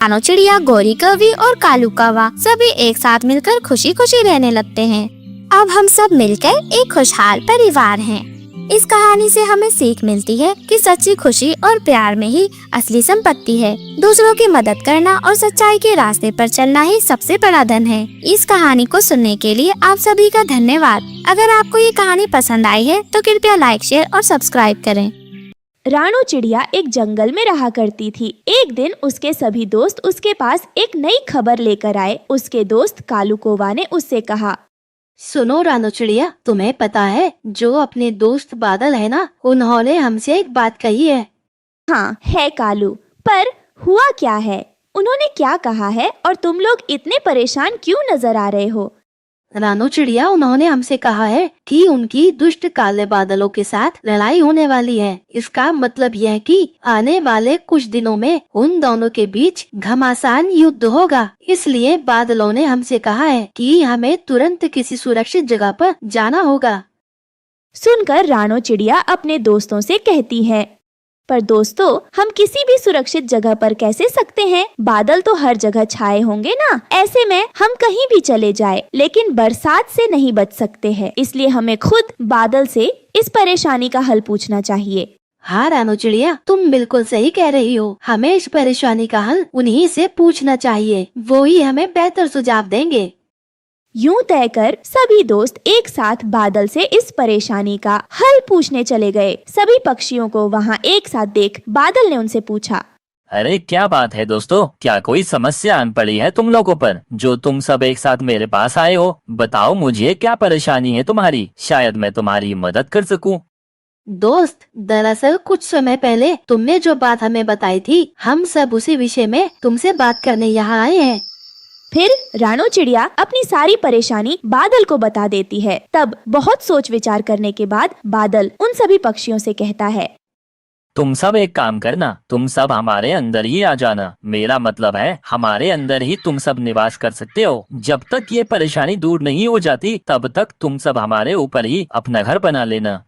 रानो चिड़िया, गोरी कौवी और कालू कौवा सभी एक साथ मिलकर खुशी खुशी रहने लगते हैं। अब हम सब मिलकर एक खुशहाल परिवार हैं। इस कहानी से हमें सीख मिलती है कि सच्ची खुशी और प्यार में ही असली संपत्ति है। दूसरों की मदद करना और सच्चाई के रास्ते पर चलना ही सबसे बड़ा धन है। इस कहानी को सुनने के लिए आप सभी का धन्यवाद। अगर आपको ये कहानी पसंद आई है तो कृपया लाइक, शेयर और सब्सक्राइब करें। रानो चिड़िया एक जंगल में रहा करती थी। एक दिन उसके सभी दोस्त उसके पास एक नई खबर लेकर आए। उसके दोस्त कालू कौवा ने उससे कहा, सुनो रानो चिड़िया, तुम्हें पता है जो अपने दोस्त बादल है ना, उन्होंने हमसे एक बात कही है। हाँ है कालू, पर हुआ क्या है? उन्होंने क्या कहा है और तुम लोग इतने परेशान क्यों नजर आ रहे हो? रानो चिड़िया, उन्होंने हमसे कहा है कि उनकी दुष्ट काले बादलों के साथ लड़ाई होने वाली है। इसका मतलब यह है कि आने वाले कुछ दिनों में उन दोनों के बीच घमासान युद्ध होगा। इसलिए बादलों ने हमसे कहा है कि हमें तुरंत किसी सुरक्षित जगह पर जाना होगा। सुनकर रानो चिड़िया अपने दोस्तों से कहती है, पर दोस्तों, हम किसी भी सुरक्षित जगह पर कैसे सकते हैं? बादल तो हर जगह छाए होंगे ना। ऐसे में हम कहीं भी चले जाए, लेकिन बरसात से नहीं बच सकते हैं। इसलिए हमें खुद बादल से इस परेशानी का हल पूछना चाहिए। हाँ रानो चिड़िया, तुम बिल्कुल सही कह रही हो। हमें इस परेशानी का हल उन्हीं से पूछना चाहिए। वो ही हमें बेहतर सुझाव देंगे। यूं तय कर सभी दोस्त एक साथ बादल से इस परेशानी का हल पूछने चले गए। सभी पक्षियों को वहां एक साथ देख बादल ने उनसे पूछा, अरे क्या बात है दोस्तों, क्या कोई समस्या आन पड़ी है तुम लोगों पर जो तुम सब एक साथ मेरे पास आए हो? बताओ मुझे, क्या परेशानी है तुम्हारी? शायद मैं तुम्हारी मदद कर सकूं। दोस्त, दरअसल कुछ समय पहले तुमने जो बात हमें बताई थी, हम सब उसी विषय में तुमसे बात करने यहाँ आए हैं। फिर रानो चिड़िया अपनी सारी परेशानी बादल को बता देती है। तब बहुत सोच विचार करने के बाद बादल उन सभी पक्षियों से कहता है, तुम सब एक काम करना, तुम सब हमारे अंदर ही आ जाना। मेरा मतलब है हमारे अंदर ही तुम सब निवास कर सकते हो। जब तक ये परेशानी दूर नहीं हो जाती तब तक तुम सब हमारे ऊपर ही अपना घर बना लेना।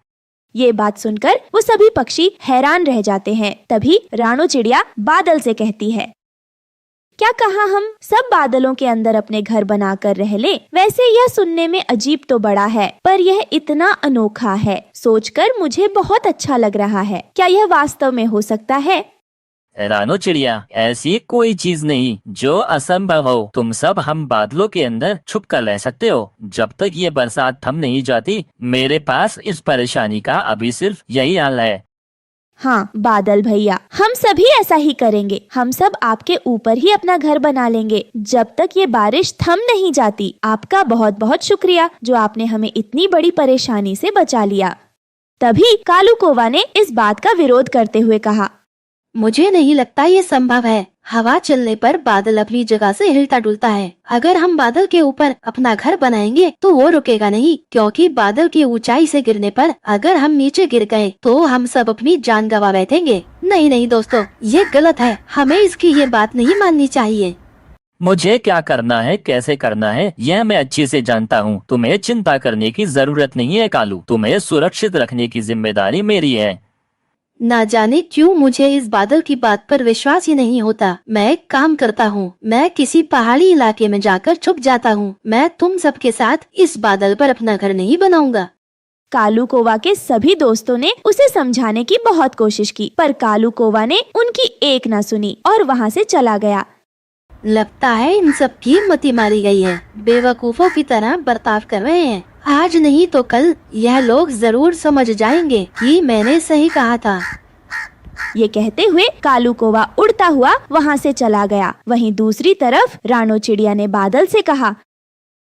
ये बात सुनकर वो सभी पक्षी हैरान रह जाते हैं। तभी रानो चिड़िया बादल से कहती है, क्या कहा हम सब बादलों के अंदर अपने घर बनाकर रह ले? वैसे यह सुनने में अजीब तो बड़ा है, पर यह इतना अनोखा है। सोचकर मुझे बहुत अच्छा लग रहा है। क्या यह वास्तव में हो सकता है? रानो चिड़िया, ऐसी कोई चीज नहीं जो असंभव हो। तुम सब हम बादलों के अंदर छुप कर रह सकते हो। जब तक ये बरसात थम नहीं जाती, मेरे पास इस परेशानी का अभी सिर्फ यही हल है। हाँ बादल भैया, हम सभी ऐसा ही करेंगे। हम सब आपके ऊपर ही अपना घर बना लेंगे जब तक ये बारिश थम नहीं जाती। आपका बहुत बहुत शुक्रिया जो आपने हमें इतनी बड़ी परेशानी से बचा लिया। तभी कालू कौवा ने इस बात का विरोध करते हुए कहा, मुझे नहीं लगता ये संभव है। हवा चलने पर बादल अपनी जगह से हिलता डुलता है। अगर हम बादल के ऊपर अपना घर बनाएंगे तो वो रुकेगा नहीं, क्योंकि बादल की ऊंचाई से गिरने पर अगर हम नीचे गिर गए तो हम सब अपनी जान गंवा बैठेंगे। नहीं नहीं दोस्तों, ये गलत है। हमें इसकी ये बात नहीं माननी चाहिए। मुझे क्या करना है, कैसे करना है, यह मैं अच्छे से जानता हूँ। तुम्हें चिंता करने की जरूरत नहीं है कालू। तुम्हें सुरक्षित रखने की जिम्मेदारी मेरी है। ना जाने क्यों मुझे इस बादल की बात पर विश्वास ही नहीं होता। मैं एक काम करता हूँ, मैं किसी पहाड़ी इलाके में जाकर छुप जाता हूँ। मैं तुम सबके साथ इस बादल पर अपना घर नहीं बनाऊंगा। कालू कौवा के सभी दोस्तों ने उसे समझाने की बहुत कोशिश की, पर कालू कौवा ने उनकी एक ना सुनी और वहाँ से चला गया। लगता है इन सब की मति मारी गई है। बेवकूफों की तरह बर्ताव कर रहे हैं। आज नहीं तो कल यह लोग जरूर समझ जाएंगे कि मैंने सही कहा था। ये कहते हुए कालू कौवा उड़ता हुआ वहाँ से चला गया। वहीं दूसरी तरफ रानो चिड़िया ने बादल से कहा,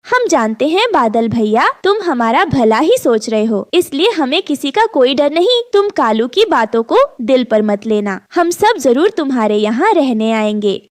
हम जानते हैं बादल भैया, तुम हमारा भला ही सोच रहे हो, इसलिए हमें किसी का कोई डर नहीं। तुम कालू की बातों को दिल पर मत लेना। हम सब जरूर तुम्हारे यहाँ रहने आएंगे।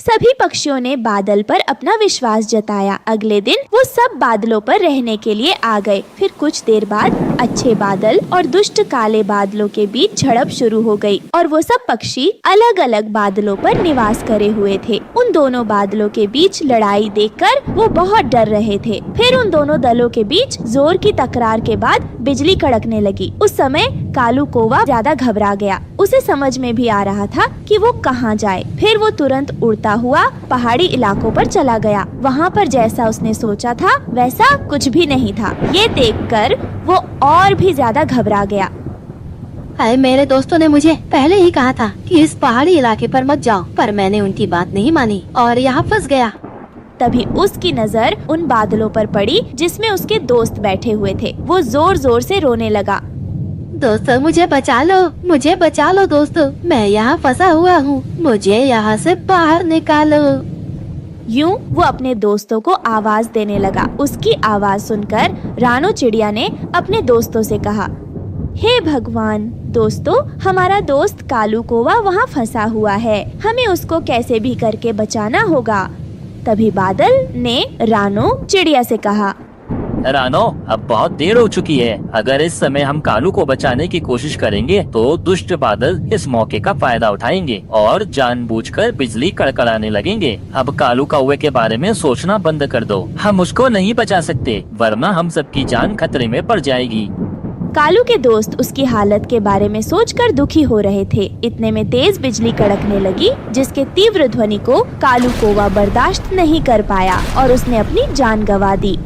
सभी पक्षियों ने बादल पर अपना विश्वास जताया। अगले दिन वो सब बादलों पर रहने के लिए आ गए। फिर कुछ देर बाद अच्छे बादल और दुष्ट काले बादलों के बीच झड़प शुरू हो गई और वो सब पक्षी अलग अलग बादलों पर निवास करे हुए थे। उन दोनों बादलों के बीच लड़ाई देखकर वो बहुत डर रहे थे। फिर उन दोनों दलों के बीच जोर की तकरार के बाद बिजली कड़कने लगी। उस समय कालू कौवा ज्यादा घबरा गया। उसे समझ में भी आ रहा था कि वो कहाँ जाए। फिर वो तुरंत उड़ता हुआ पहाड़ी इलाकों पर चला गया। वहाँ पर जैसा उसने सोचा था वैसा कुछ भी नहीं था। ये देखकर वो और भी ज्यादा घबरा गया। अरे मेरे दोस्तों ने मुझे पहले ही कहा था कि इस पहाड़ी इलाके पर मत जाओ, पर मैंने उनकी बात नहीं मानी और यहाँ फंस गया। तभी उसकी नजर उन बादलों पर पड़ी जिसमें उसके दोस्त बैठे हुए थे। वो जोर जोर से रोने लगा। दोस्तों मुझे बचा लो दोस्तों, मैं यहाँ फंसा हुआ हूँ, मुझे यहाँ से बाहर निकालो। यूं वो अपने दोस्तों को आवाज देने लगा। उसकी आवाज सुनकर रानो चिड़िया ने अपने दोस्तों से कहा, हे भगवान, दोस्तों हमारा दोस्त कालू कौवा वहाँ फंसा हुआ है, हमें उसको कैसे भी करके बचाना होगा। तभी बादल ने रानो चिड़िया से कहा, रानो, अब बहुत देर हो चुकी है। अगर इस समय हम कालू को बचाने की कोशिश करेंगे तो दुष्ट बादल इस मौके का फायदा उठाएंगे और जानबूझकर बिजली कड़कड़ाने लगेंगे। अब कालू कौवे के बारे में सोचना बंद कर दो। हम उसको नहीं बचा सकते, वरना हम सबकी जान खतरे में पड़ जाएगी। कालू के दोस्त उसकी हालत के बारे में सोचकर दुखी हो रहे थे। इतने में तेज बिजली कड़कने लगी, जिसके तीव्र ध्वनि को कालू कौवा बर्दाश्त नहीं कर पाया और उसने अपनी जान गंवा दी।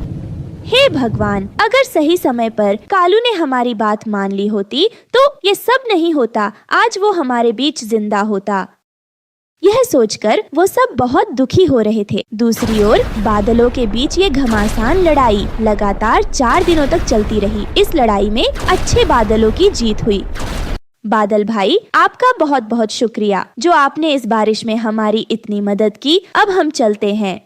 हे भगवान, अगर सही समय पर कालू ने हमारी बात मान ली होती तो ये सब नहीं होता, आज वो हमारे बीच जिंदा होता। यह सोचकर वो सब बहुत दुखी हो रहे थे। दूसरी ओर बादलों के बीच ये घमासान लड़ाई लगातार 4 दिनों तक चलती रही। इस लड़ाई में अच्छे बादलों की जीत हुई। बादल भाई, आपका बहुत बहुत शुक्रिया जो आपने इस बारिश में हमारी इतनी मदद की। अब हम चलते हैं।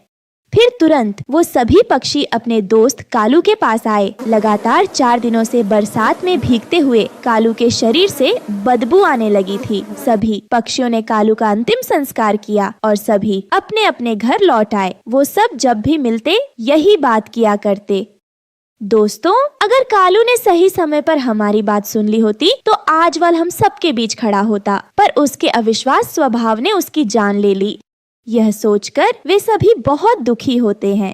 फिर तुरंत वो सभी पक्षी अपने दोस्त कालू के पास आए। लगातार 4 दिनों से बरसात में भीगते हुए कालू के शरीर से बदबू आने लगी थी। सभी पक्षियों ने कालू का अंतिम संस्कार किया और सभी अपने अपने घर लौट आए। वो सब जब भी मिलते यही बात किया करते। दोस्तों, अगर कालू ने सही समय पर हमारी बात सुन ली होती तो आज वह हम सबके बीच खड़ा होता, पर उसके अविश्वास स्वभाव ने उसकी जान ले ली। यह सोचकर वे सभी बहुत दुखी होते हैं।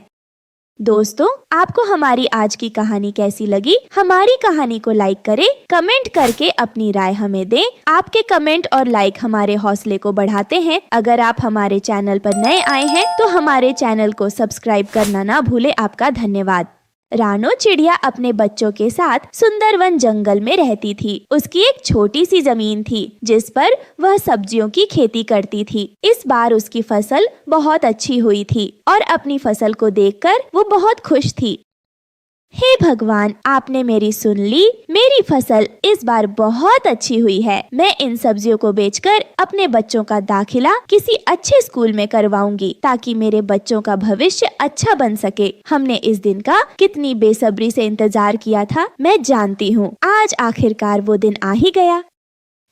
दोस्तों, आपको हमारी आज की कहानी कैसी लगी? हमारी कहानी को लाइक करें, कमेंट करके अपनी राय हमें दें। आपके कमेंट और लाइक हमारे हौसले को बढ़ाते हैं। अगर आप हमारे चैनल पर नए आए हैं तो हमारे चैनल को सब्सक्राइब करना ना भूले। आपका धन्यवाद। रानो चिड़िया अपने बच्चों के साथ सुंदरवन जंगल में रहती थी। उसकी एक छोटी सी जमीन थी जिस पर वह सब्जियों की खेती करती थी। इस बार उसकी फसल बहुत अच्छी हुई थी और अपनी फसल को देखकर वो बहुत खुश थी। हे भगवान, आपने मेरी सुन ली। मेरी फसल इस बार बहुत अच्छी हुई है। मैं इन सब्जियों को बेचकर अपने बच्चों का दाखिला किसी अच्छे स्कूल में करवाऊंगी ताकि मेरे बच्चों का भविष्य अच्छा बन सके। हमने इस दिन का कितनी बेसब्री से इंतजार किया था, मैं जानती हूँ। आज आखिरकार वो दिन आ ही गया।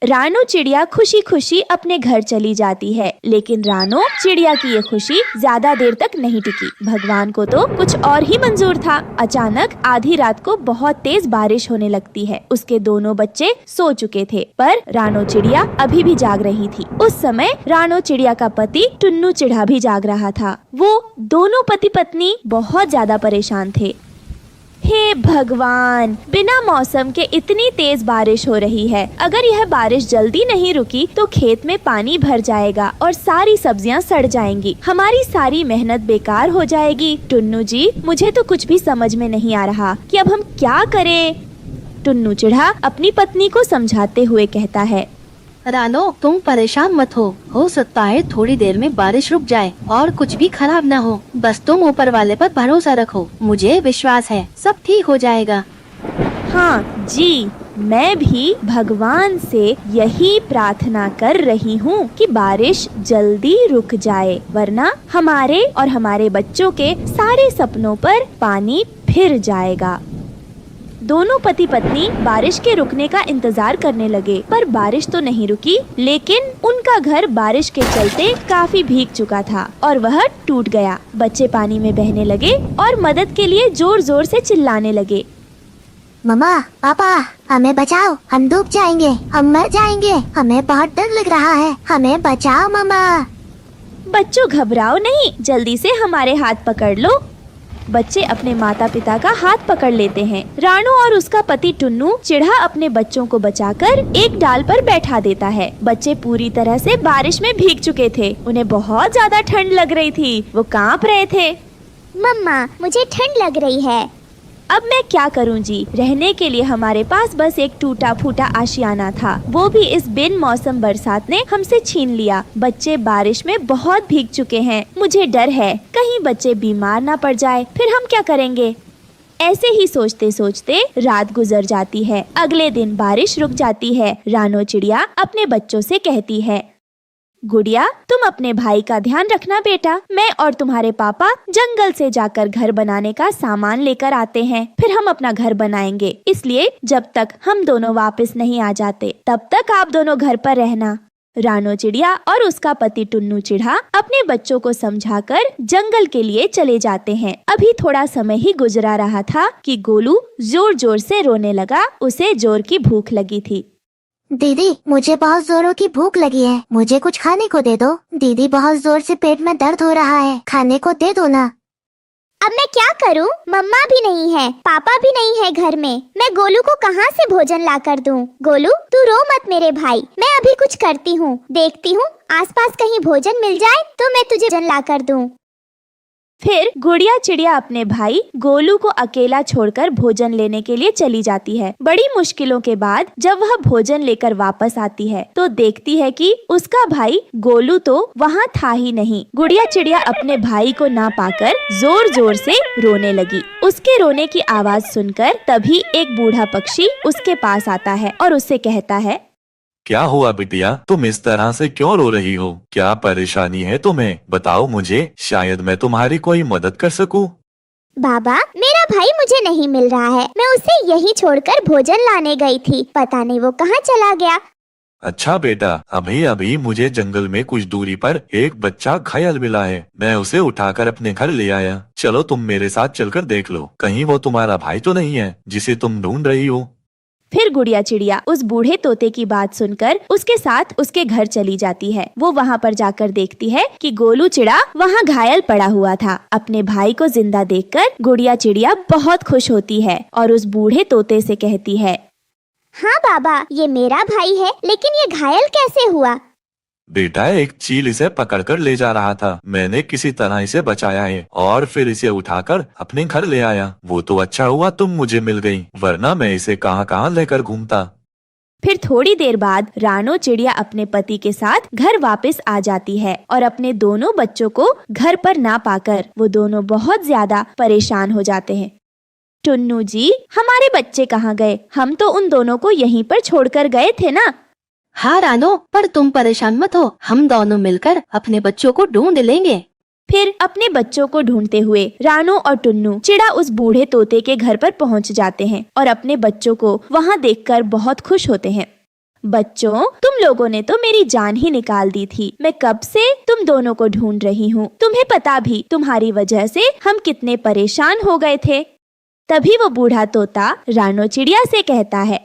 रानो चिड़िया खुशी खुशी अपने घर चली जाती है, लेकिन रानो चिड़िया की ये खुशी ज्यादा देर तक नहीं टिकी। भगवान को तो कुछ और ही मंजूर था। अचानक आधी रात को बहुत तेज बारिश होने लगती है। उसके दोनों बच्चे सो चुके थे, पर रानो चिड़िया अभी भी जाग रही थी। उस समय रानो चिड़िया का पति टुन्नू चिढ़ा भी जाग रहा था। वो दोनों पति पत्नी बहुत ज्यादा परेशान थे। हे भगवान, बिना मौसम के इतनी तेज बारिश हो रही है। अगर यह बारिश जल्दी नहीं रुकी तो खेत में पानी भर जाएगा और सारी सब्जियां सड़ जाएंगी। हमारी सारी मेहनत बेकार हो जाएगी। टुन्नू जी, मुझे तो कुछ भी समझ में नहीं आ रहा कि अब हम क्या करें। टुन्नू चिढ़ा अपनी पत्नी को समझाते हुए कहता है, रानो, तुम परेशान मत हो सकता है थोड़ी देर में बारिश रुक जाए और कुछ भी खराब ना हो। बस तुम ऊपर वाले पर भरोसा रखो, मुझे विश्वास है सब ठीक हो जाएगा। हाँ जी, मैं भी भगवान से यही प्रार्थना कर रही हूँ कि बारिश जल्दी रुक जाए, वरना हमारे और हमारे बच्चों के सारे सपनों पर पानी फिर जाएगा। दोनों पति पत्नी बारिश के रुकने का इंतजार करने लगे, पर बारिश तो नहीं रुकी। लेकिन उनका घर बारिश के चलते काफी भीग चुका था और वह टूट गया। बच्चे पानी में बहने लगे और मदद के लिए जोर जोर से चिल्लाने लगे। मम्मा, पापा, हमें बचाओ, हम डूब जाएंगे, हम मर जाएंगे, हमें बहुत डर लग रहा है, हमें बचाओ मम्मा। बच्चों घबराओ नहीं, जल्दी से हमारे हाथ पकड़ लो। बच्चे अपने माता पिता का हाथ पकड़ लेते हैं। रानू और उसका पति टुन्नू चिढ़ा अपने बच्चों को बचाकर एक डाल पर बैठा देता है। बच्चे पूरी तरह से बारिश में भीग चुके थे, उन्हें बहुत ज्यादा ठंड लग रही थी, वो कांप रहे थे। मम्मा, मुझे ठंड लग रही है। अब मैं क्या करूं जी, रहने के लिए हमारे पास बस एक टूटा फूटा आशियाना था, वो भी इस बिन मौसम बरसात ने हमसे छीन लिया। बच्चे बारिश में बहुत भीग चुके हैं, मुझे डर है कहीं बच्चे बीमार ना पड़ जाए, फिर हम क्या करेंगे। ऐसे ही सोचते सोचते रात गुजर जाती है। अगले दिन बारिश रुक जाती है। रानो चिड़िया अपने बच्चों से कहती है, गुड़िया, तुम अपने भाई का ध्यान रखना बेटा। मैं और तुम्हारे पापा जंगल से जाकर घर बनाने का सामान लेकर आते हैं, फिर हम अपना घर बनाएंगे। इसलिए जब तक हम दोनों वापस नहीं आ जाते तब तक आप दोनों घर पर रहना। रानो चिड़िया और उसका पति टुन्नू चिढ़ा अपने बच्चों को समझाकर जंगल के लिए चले जाते हैं। अभी थोड़ा समय ही गुजरा रहा था कि गोलू जोर जोर से रोने लगा। उसे जोर की भूख लगी थी। दीदी, मुझे बहुत जोरों की भूख लगी है, मुझे कुछ खाने को दे दो। दीदी, बहुत जोर से पेट में दर्द हो रहा है, खाने को दे दो ना। अब मैं क्या करूं? मम्मा भी नहीं है, पापा भी नहीं है घर में, मैं गोलू को कहां से भोजन ला कर दूं? गोलू, तू रो मत मेरे भाई, मैं अभी कुछ करती हूँ, देखती हूँ आसपास कहीं भोजन मिल जाए तो मैं तुझे भोजन ला कर दूं। फिर गुड़िया चिड़िया अपने भाई गोलू को अकेला छोड़कर भोजन लेने के लिए चली जाती है। बड़ी मुश्किलों के बाद जब वह भोजन लेकर वापस आती है तो देखती है कि उसका भाई गोलू तो वहाँ था ही नहीं। गुड़िया चिड़िया अपने भाई को ना पाकर जोर जोर से रोने लगी। उसके रोने की आवाज सुनकर तभी एक बूढ़ा पक्षी उसके पास आता है और उससे कहता है, क्या हुआ बिटिया, तुम इस तरह से क्यों रो रही हो? क्या परेशानी है तुम्हें? बताओ मुझे, शायद मैं तुम्हारी कोई मदद कर सकूं। बाबा, मेरा भाई मुझे नहीं मिल रहा है, मैं उसे यहीं छोड़कर भोजन लाने गई थी, पता नहीं वो कहाँ चला गया। अच्छा बेटा, अभी अभी मुझे जंगल में कुछ दूरी पर एक बच्चा घायल मिला है, मैं उसे उठाकर अपने घर ले आया। चलो तुम मेरे साथ चलकर देख लो, कहीं वो तुम्हारा भाई तो नहीं है जिसे तुम ढूंढ रही हो। फिर गुड़िया चिड़िया उस बूढ़े तोते की बात सुनकर उसके साथ उसके घर चली जाती है। वो वहाँ पर जाकर देखती है कि गोलू चिड़ा वहाँ घायल पड़ा हुआ था। अपने भाई को जिंदा देखकर गुड़िया चिड़िया बहुत खुश होती है और उस बूढ़े तोते से कहती है, हाँ बाबा, ये मेरा भाई है, लेकिन ये घायल कैसे हुआ? बेटा, एक चील इसे पकड़कर ले जा रहा था, मैंने किसी तरह इसे बचाया है और फिर इसे उठाकर अपने घर ले आया। वो तो अच्छा हुआ तुम मुझे मिल गई, वरना मैं इसे कहाँ कहाँ लेकर घूमता। फिर थोड़ी देर बाद रानो चिड़िया अपने पति के साथ घर वापस आ जाती है और अपने दोनों बच्चों को घर पर ना पाकर वो दोनों बहुत ज्यादा परेशान हो जाते हैं। टुन्नू जी, हमारे बच्चे कहाँ गए? हम तो उन दोनों को यहीं पर छोड़कर गए थे ना। हाँ रानो, पर तुम परेशान मत हो, हम दोनों मिलकर अपने बच्चों को ढूंढ लेंगे। फिर अपने बच्चों को ढूंढते हुए रानो और टुन्नू चिड़ा उस बूढ़े तोते के घर पर पहुंच जाते हैं और अपने बच्चों को वहां देखकर बहुत खुश होते हैं। बच्चों, तुम लोगों ने तो मेरी जान ही निकाल दी थी। मैं कब से तुम दोनों को ढूंढ रही हूँ। तुम्हें पता भी, तुम्हारी वजह से हम कितने परेशान हो गए थे। तभी वो बूढ़ा तोता रानो चिड़िया से कहता है,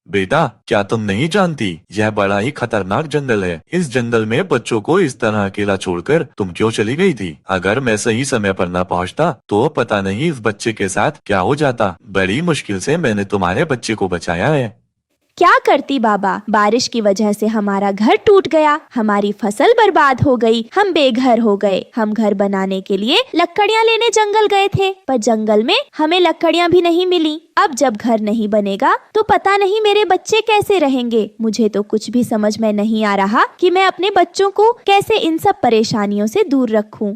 बेटा, क्या तुम नहीं जानती, यह बड़ा ही खतरनाक जंगल है। इस जंगल में बच्चों को इस तरह अकेला छोड़कर तुम क्यों चली गई थी? अगर मैं सही समय पर न पहुंचता तो पता नहीं इस बच्चे के साथ क्या हो जाता। बड़ी मुश्किल से मैंने तुम्हारे बच्चे को बचाया है। क्या करती बाबा, बारिश की वजह से हमारा घर टूट गया, हमारी फसल बर्बाद हो गई, हम बेघर हो गए। हम घर बनाने के लिए लकड़ियाँ लेने जंगल गए थे, पर जंगल में हमें लकड़ियाँ भी नहीं मिली। अब जब घर नहीं बनेगा तो पता नहीं मेरे बच्चे कैसे रहेंगे। मुझे तो कुछ भी समझ में नहीं आ रहा कि मैं अपने बच्चों को कैसे इन सब परेशानियों से दूर रखूं।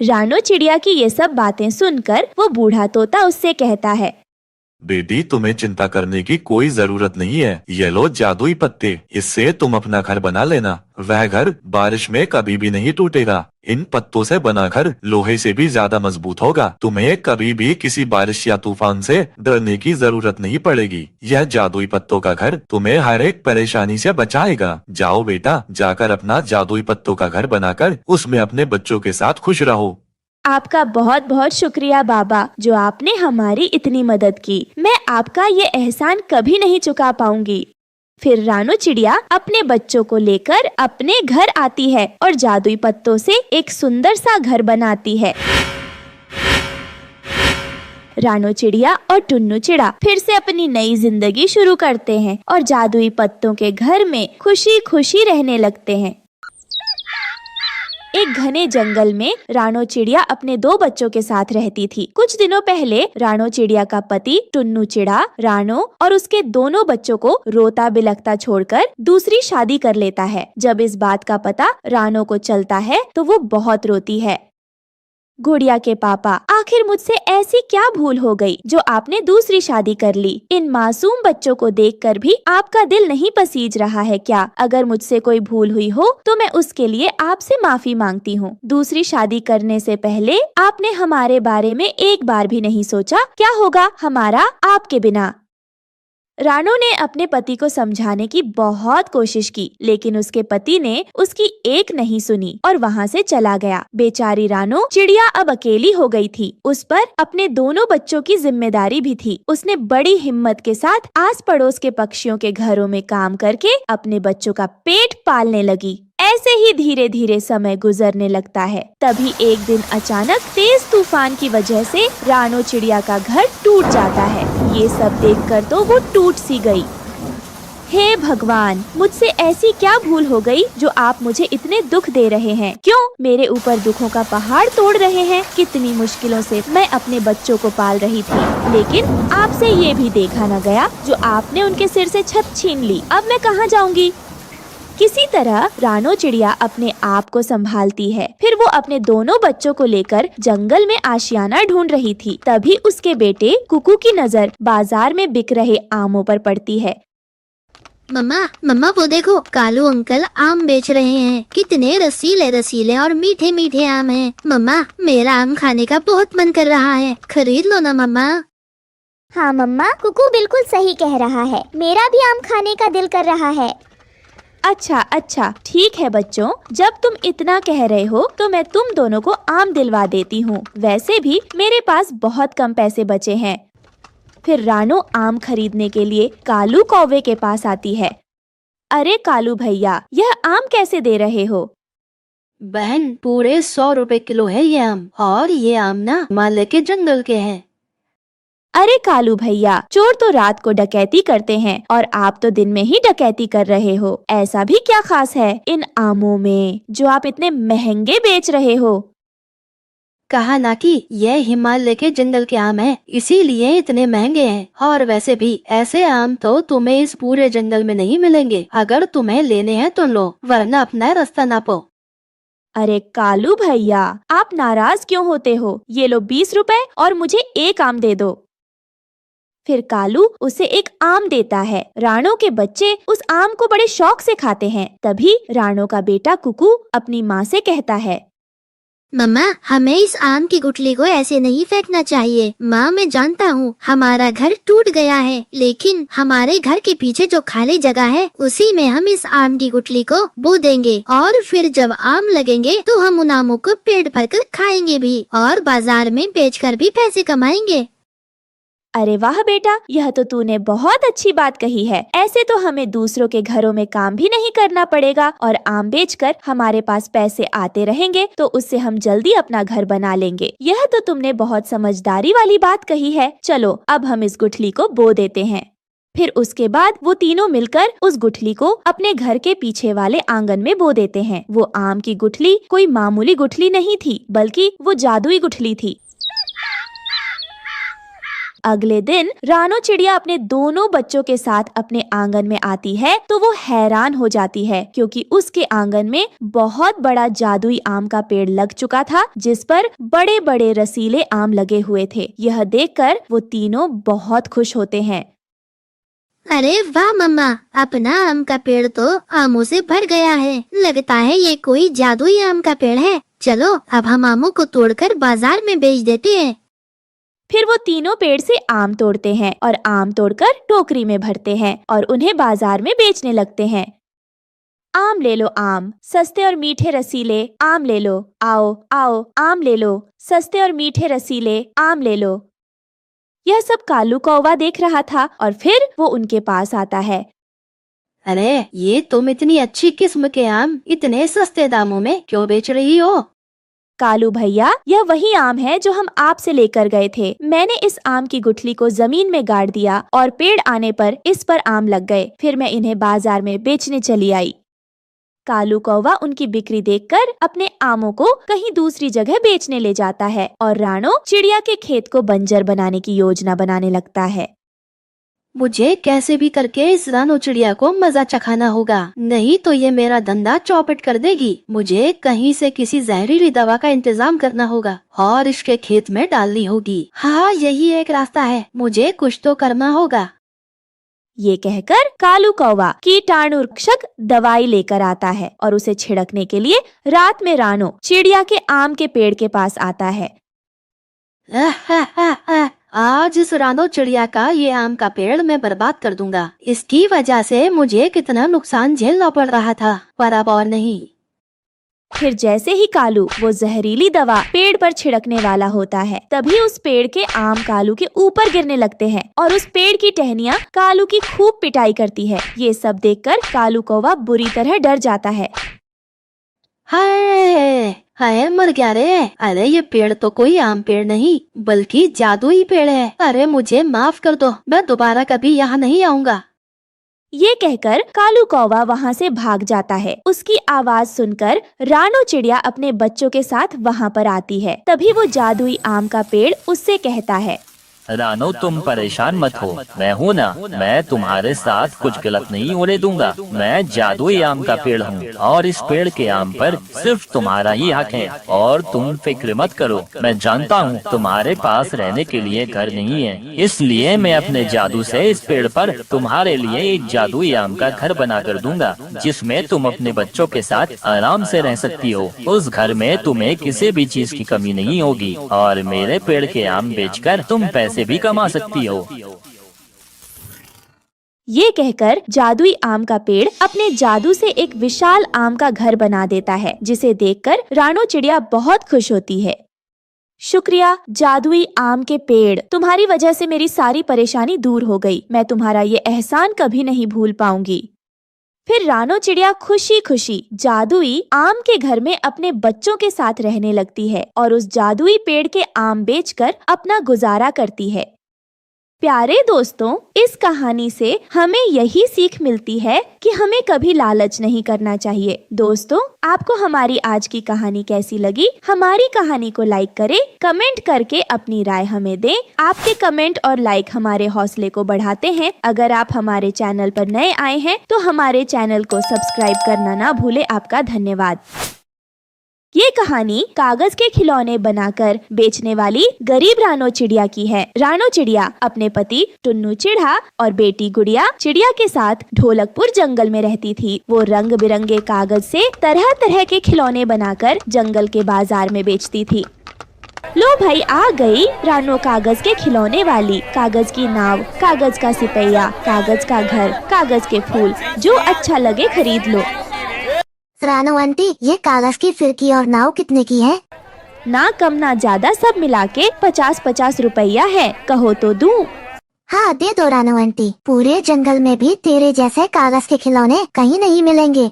रानो चिड़िया की ये सब बातें सुनकर वो बूढ़ा तोता उससे कहता है, बेटी, तुम्हें चिंता करने की कोई जरूरत नहीं है। ये लो जादुई पत्ते, इससे तुम अपना घर बना लेना। वह घर बारिश में कभी भी नहीं टूटेगा। इन पत्तों से बना घर लोहे से भी ज्यादा मजबूत होगा। तुम्हें कभी भी किसी बारिश या तूफान से डरने की जरूरत नहीं पड़ेगी। यह जादुई पत्तों का घर तुम्हें हर एक परेशानी से बचाएगा। जाओ बेटा, जाकर अपना जादुई पत्तों का घर बनाकर उसमें अपने बच्चों के साथ खुश रहो। आपका बहुत बहुत शुक्रिया बाबा, जो आपने हमारी इतनी मदद की। मैं आपका ये एहसान कभी नहीं चुका पाऊंगी। फिर रानो चिड़िया अपने बच्चों को लेकर अपने घर आती है और जादुई पत्तों से एक सुंदर सा घर बनाती है। रानो चिड़िया और टुन्नू चिड़ा फिर से अपनी नई जिंदगी शुरू करते हैं और जादुई पत्तों के घर में खुशी खुशी रहने लगते हैं। एक घने जंगल में रानो चिड़िया अपने 2 बच्चों के साथ रहती थी। कुछ दिनों पहले रानो चिड़िया का पति टुन्नू चिड़ा रानो और उसके दोनों बच्चों को रोता बिलखता छोड़कर दूसरी शादी कर लेता है। जब इस बात का पता रानो को चलता है तो वो बहुत रोती है। गुड़िया के पापा, आखिर मुझसे ऐसी क्या भूल हो गई जो आपने दूसरी शादी कर ली? इन मासूम बच्चों को देखकर भी आपका दिल नहीं पसीज रहा है क्या? अगर मुझसे कोई भूल हुई हो तो मैं उसके लिए आपसे माफी मांगती हूँ। दूसरी शादी करने से पहले आपने हमारे बारे में एक बार भी नहीं सोचा क्या होगा हमारा आपके बिना। रानो ने अपने पति को समझाने की बहुत कोशिश की, लेकिन उसके पति ने उसकी एक नहीं सुनी और वहाँ से चला गया। बेचारी रानो चिड़िया अब अकेली हो गई थी। उस पर अपने दोनों बच्चों की जिम्मेदारी भी थी। उसने बड़ी हिम्मत के साथ आस पड़ोस के पक्षियों के घरों में काम करके अपने बच्चों का पेट पालने लगी। ऐसे ही धीरे धीरे समय गुजरने लगता है। तभी एक दिन अचानक तेज तूफान की वजह से रानो चिड़िया का घर टूट जाता है। ये सब देखकर तो वो टूट सी गई। हे भगवान, मुझसे ऐसी क्या भूल हो गई जो आप मुझे इतने दुख दे रहे हैं? क्यों मेरे ऊपर दुखों का पहाड़ तोड़ रहे हैं? कितनी मुश्किलों से मैं अपने बच्चों को पाल रही थी, लेकिन आपसे ये भी देखा न गया जो आपने उनके सिर से छत छीन ली। अब मैं कहाँ जाऊंगी? किसी तरह रानो चिड़िया अपने आप को संभालती है। फिर वो अपने दोनों बच्चों को लेकर जंगल में आशियाना ढूंढ रही थी। तभी उसके बेटे कुकू की नजर बाजार में बिक रहे आमों पर पड़ती है। मम्मा मम्मा वो देखो, कालू अंकल आम बेच रहे हैं। कितने रसीले रसीले और मीठे मीठे आम हैं। मम्मा, मेरा आम खाने का बहुत मन कर रहा है, खरीद लो ना मम्मा। हाँ मम्मा, कुकू बिल्कुल सही कह रहा है, मेरा भी आम खाने का दिल कर रहा है। अच्छा, ठीक है बच्चों, जब तुम इतना कह रहे हो तो मैं तुम दोनों को आम दिलवा देती हूँ। वैसे भी मेरे पास बहुत कम पैसे बचे हैं। फिर रानो आम खरीदने के लिए कालू कौवे के पास आती है। अरे कालू भैया, यह आम कैसे दे रहे हो? बहन, पूरे 100 रुपए किलो है ये आम, और ये आम ना हिमालय के जंगल के हैं। अरे कालू भैया, चोर तो रात को डकैती करते हैं और आप तो दिन में ही डकैती कर रहे हो। ऐसा भी क्या खास है इन आमों में जो आप इतने महंगे बेच रहे हो? कहा ना कि ये हिमालय के जंगल के आम हैं, इसीलिए इतने महंगे हैं। और वैसे भी ऐसे आम तो तुम्हें इस पूरे जंगल में नहीं मिलेंगे। अगर तुम्हें लेने हैं तो लो, वरना अपना रास्ता नापो। अरे कालू भैया, आप नाराज क्यों होते हो? ये लो 20 रुपए और मुझे एक आम दे दो। फिर कालू उसे एक आम देता है। रानो के बच्चे उस आम को बड़े शौक से खाते हैं। तभी रानो का बेटा कुकू अपनी माँ से कहता है, मम्मा, हमें इस आम की गुठली को ऐसे नहीं फेंकना चाहिए। माँ, मैं जानता हूँ हमारा घर टूट गया है, लेकिन हमारे घर के पीछे जो खाली जगह है उसी में हम इस आम की गुठली को बो देंगे, और फिर जब आम लगेंगे तो हम उन आमों को पेट भरकर खाएंगे भी और बाजार में बेचकर भी पैसे कमाएंगे। अरे वाह बेटा, यह तो तूने बहुत अच्छी बात कही है। ऐसे तो हमें दूसरों के घरों में काम भी नहीं करना पड़ेगा और आम बेचकर हमारे पास पैसे आते रहेंगे, तो उससे हम जल्दी अपना घर बना लेंगे। यह तो तुमने बहुत समझदारी वाली बात कही है। चलो अब हम इस गुठली को बो देते हैं। फिर उसके बाद वो तीनों मिलकर उस गुठली को अपने घर के पीछे वाले आंगन में बो देते हैं। वो आम की गुठली कोई मामूली गुठली नहीं थी, बल्कि वो जादुई गुठली थी। अगले दिन रानो चिड़िया अपने दोनों बच्चों के साथ अपने आंगन में आती है तो वो हैरान हो जाती है, क्योंकि उसके आंगन में बहुत बड़ा जादुई आम का पेड़ लग चुका था, जिस पर बड़े बड़े रसीले आम लगे हुए थे। यह देखकर वो तीनों बहुत खुश होते हैं। अरे वाह मम्मा, अपना आम का पेड़ तो आमों से भर गया है। लगता है ये कोई जादुई आम का पेड़ है। चलो अब हम आमों को तोड़कर बाजार में बेच देते हैं। फिर वो तीनों पेड़ से आम तोड़ते हैं और आम तोड़कर टोकरी में भरते हैं और उन्हें बाजार में बेचने लगते हैं। आम ले लो आम, सस्ते और मीठे रसीले आम ले लो। आओ आओ आम ले लो, सस्ते और मीठे रसीले आम ले लो। यह सब कालू कौवा देख रहा था और फिर वो उनके पास आता है। अरे ये तुम इतनी अच्छी किस्म के आम इतने सस्ते दामों में क्यों बेच रही हो? कालू भैया, यह वही आम है जो हम आपसे लेकर गए थे। मैंने इस आम की गुठली को जमीन में गाड़ दिया और पेड़ आने पर इस पर आम लग गए। फिर मैं इन्हें बाजार में बेचने चली आई। कालू कौवा उनकी बिक्री देखकर अपने आमों को कहीं दूसरी जगह बेचने ले जाता है और राणो चिड़िया के खेत को बंजर बनाने की योजना बनाने लगता है। मुझे कैसे भी करके इस रानो चिड़िया को मजा चखाना होगा, नहीं तो ये मेरा धंधा चौपट कर देगी। मुझे कहीं से किसी जहरीली दवा का इंतजाम करना होगा और इसके खेत में डालनी होगी। हाँ, यही एक रास्ता है, मुझे कुछ तो करना होगा। ये कहकर कालू कौवा कीटाणुनाशक दवाई लेकर आता है और उसे छिड़कने के लिए रात में राणो चिड़िया के आम के पेड़ के पास आता है। आज इस रानो चिड़िया का ये आम का पेड़ मैं बर्बाद कर दूंगा। इसकी वजह से मुझे कितना नुकसान झेलना पड़ रहा था, पर अब और नहीं। फिर जैसे ही कालू वो जहरीली दवा पेड़ पर छिड़कने वाला होता है, तभी उस पेड़ के आम कालू के ऊपर गिरने लगते हैं और उस पेड़ की टहनियाँ कालू की खूब पिटाई करती है। ये सब देखकर कालू कौवा बुरी तरह डर जाता है। हाय हाय, मर गया रे। अरे ये पेड़ तो कोई आम पेड़ नहीं बल्कि जादुई पेड़ है। अरे मुझे माफ कर दो, मैं दोबारा कभी यहाँ नहीं आऊँगा। ये कहकर कालू कौवा वहाँ से भाग जाता है। उसकी आवाज सुनकर राणो चिड़िया अपने बच्चों के साथ वहाँ पर आती है। तभी वो जादुई आम का पेड़ उससे कहता है, रानो तुम परेशान मत हो, मैं हूँ ना, मैं तुम्हारे साथ कुछ गलत नहीं होने दूंगा। मैं जादुई आम का पेड़ हूँ और इस पेड़ के आम पर सिर्फ तुम्हारा ही हक है और तुम फिक्र मत करो। मैं जानता हूँ तुम्हारे पास रहने के लिए घर नहीं है, इसलिए मैं अपने जादू से इस पेड़ पर तुम्हारे लिए एक जादुई आम का घर बना कर दूंगा, जिसमें तुम अपने बच्चों के साथ आराम से रह सकती हो। उस घर में तुम्हें किसी भी चीज की कमी नहीं होगी और मेरे पेड़ के आम बेचकर तुम पैसे भी कमा सकती हो। ये कहकर जादुई आम का पेड़ अपने जादू से एक विशाल आम का घर बना देता है, जिसे देखकर राणो चिड़िया बहुत खुश होती है। शुक्रिया जादुई आम के पेड़, तुम्हारी वजह से मेरी सारी परेशानी दूर हो गई। मैं तुम्हारा ये एहसान कभी नहीं भूल पाऊंगी। फिर राणो चिड़िया खुशी खुशी जादुई आम के घर में अपने बच्चों के साथ रहने लगती है और उस जादुई पेड़ के आम बेचकर अपना गुजारा करती है। प्यारे दोस्तों, इस कहानी से हमें यही सीख मिलती है कि हमें कभी लालच नहीं करना चाहिए। दोस्तों, आपको हमारी आज की कहानी कैसी लगी? हमारी कहानी को लाइक करें, कमेंट करके अपनी राय हमें दें। आपके कमेंट और लाइक हमारे हौसले को बढ़ाते हैं। अगर आप हमारे चैनल पर नए आए हैं तो हमारे चैनल को सब्सक्राइब करना ना भूलें। आपका धन्यवाद। ये कहानी कागज के खिलौने बनाकर बेचने वाली गरीब राणो चिड़िया की है। राणो चिड़िया अपने पति टुन्नू चिढ़ा और बेटी गुड़िया चिड़िया के साथ ढोलकपुर जंगल में रहती थी। वो रंग बिरंगे कागज से तरह तरह के खिलौने बनाकर जंगल के बाजार में बेचती थी। लो भाई, आ गई राणो कागज के खिलौने वाली। कागज की नाव, कागज का सिपहिया, कागज का घर, कागज के फूल, जो अच्छा लगे खरीद लो। रानो आंटी, ये कागज की फिरकी और नाव कितने की है? ना कम ना ज्यादा सब मिला के 50-50 रुपया है। कहो तो दूं? हाँ दे दो रानो आंटी। पूरे जंगल में भी तेरे जैसे कागज के खिलौने कहीं नहीं मिलेंगे।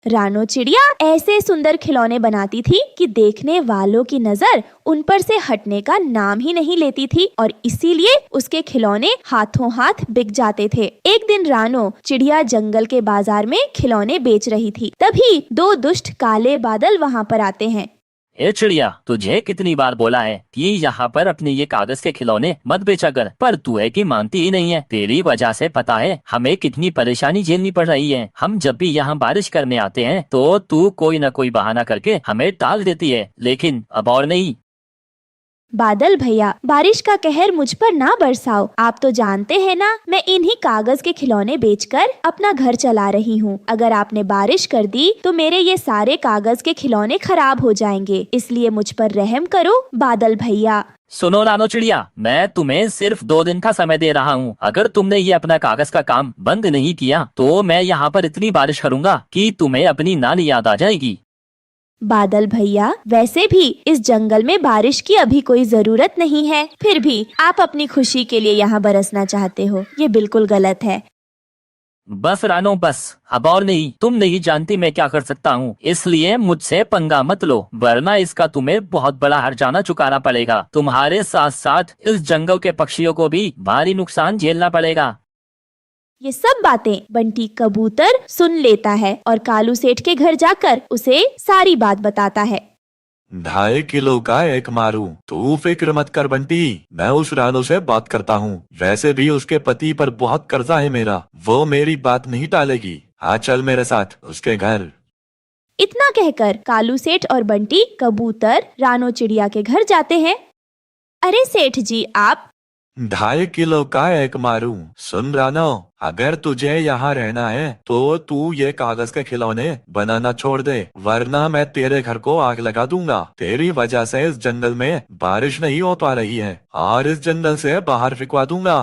राणो चिड़िया ऐसे सुंदर खिलौने बनाती थी कि देखने वालों की नजर उन पर से हटने का नाम ही नहीं लेती थी और इसीलिए उसके खिलौने हाथों हाथ बिक जाते थे। एक दिन राणो चिड़िया जंगल के बाजार में खिलौने बेच रही थी। तभी दो दुष्ट काले बादल वहाँ पर आते हैं। ए चिड़िया, तुझे कितनी बार बोला है कि यहाँ पर अपने ये कागज के खिलौने मत बेचा कर, पर तू है कि मानती ही नहीं है। तेरी वजह से पता है हमें कितनी परेशानी झेलनी पड़ रही है। हम जब भी यहाँ बारिश करने आते हैं तो तू कोई न कोई बहाना करके हमें टाल देती है, लेकिन अब और नहीं। बादल भैया, बारिश का कहर मुझ पर ना बरसाओ। आप तो जानते हैं ना, मैं इन्हीं कागज के खिलौने बेचकर अपना घर चला रही हूँ। अगर आपने बारिश कर दी तो मेरे ये सारे कागज के खिलौने खराब हो जाएंगे, इसलिए मुझ पर रहम करो बादल भैया। सुनो रानो चिड़िया, मैं तुम्हें सिर्फ 2 दिन का समय दे रहा हूँ। अगर तुमने ये अपना कागज का काम बंद नहीं किया तो मैं यहाँ पर इतनी बारिश करूँगा कि तुम्हें अपनी नानी याद आ जाएगी। बादल भैया, वैसे भी इस जंगल में बारिश की अभी कोई जरूरत नहीं है, फिर भी आप अपनी खुशी के लिए यहाँ बरसना चाहते हो, ये बिल्कुल गलत है। बस रानो बस, अब और नहीं। तुम नहीं जानती मैं क्या कर सकता हूँ, इसलिए मुझसे पंगा मत लो, वरना इसका तुम्हें बहुत बड़ा हर्जाना चुकाना पड़ेगा। तुम्हारे साथ साथ इस जंगल के पक्षियों को भी भारी नुकसान झेलना पड़ेगा। ये सब बातें बंटी कबूतर सुन लेता है और कालू सेठ के घर जाकर उसे सारी बात बताता है। 2.5 किलो का एक मारू, तू फिक्र मत कर बंटी, मैं उस रानो से बात करता हूँ। वैसे भी उसके पति पर बहुत कर्जा है मेरा, वो मेरी बात नहीं टालेगी। हाँ चल मेरे साथ उसके घर। इतना कहकर कालू सेठ और बंटी कबूतर रानो चिड़िया के घर जाते हैं। अरे सेठ जी, आप 2.5 किलो का एक मारू। सुन रानो, अगर तुझे यहाँ रहना है तो तू ये कागज के खिलौने बनाना छोड़ दे, वरना मैं तेरे घर को आग लगा दूंगा। तेरी वजह से इस जंगल में बारिश नहीं हो पा रही है और इस जंगल से बाहर फिकवा दूंगा।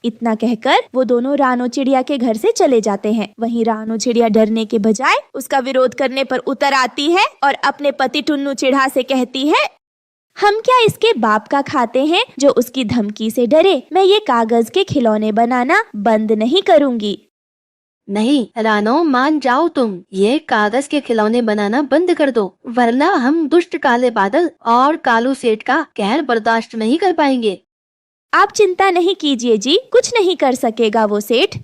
इतना कहकर वो दोनों रानो चिड़िया के घर से चले जाते हैं। वहीं रानो चिड़िया डरने के बजाय उसका विरोध करने पर उतर आती है और अपने पति टुन्नू चिढ़ा से कहती है, हम क्या इसके बाप का खाते हैं जो उसकी धमकी से डरे। मैं ये कागज के खिलौने बनाना बंद नहीं करूंगी। नहीं रानो, मान जाओ तुम, ये कागज के खिलौने बनाना बंद कर दो, वरना हम दुष्ट काले बादल और कालू सेठ का कहर बर्दाश्त नहीं कर पाएंगे। आप चिंता नहीं कीजिए जी, कुछ नहीं कर सकेगा वो सेठ।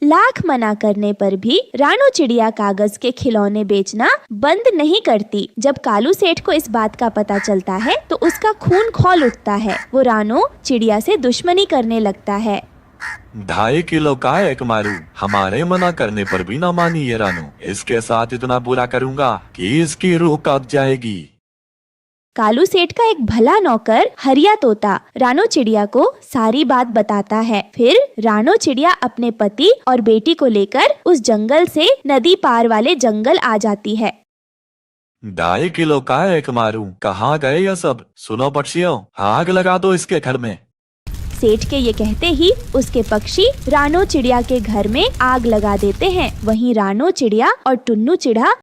लाख मना करने पर भी रानो चिड़िया कागज के खिलौने बेचना बंद नहीं करती। जब कालू सेठ को इस बात का पता चलता है तो उसका खून खौल उठता है। वो रानो चिड़िया से दुश्मनी करने लगता है। 2.5 किलो का एक मारू, हमारे मना करने पर भी ना मानी ये रानो। इसके साथ इतना बुरा करूंगा कि इसकी रूह कांप जाएगी। कालू सेठ का एक भला नौकर हरिया तोता रानो चिड़िया को सारी बात बताता है। फिर रानो चिड़िया अपने पति और बेटी को लेकर उस जंगल से नदी पार वाले जंगल आ जाती है। 2.5 किलो का एक मारू, कहाँ गए ये सब? सुनो पक्षियों, आग लगा दो इसके घर में। सेठ के ये कहते ही उसके पक्षी रानो चिड़िया के घर में आग लगा देते हैं। वहीं रानो चिड़िया और टुन्नू चिढ़ा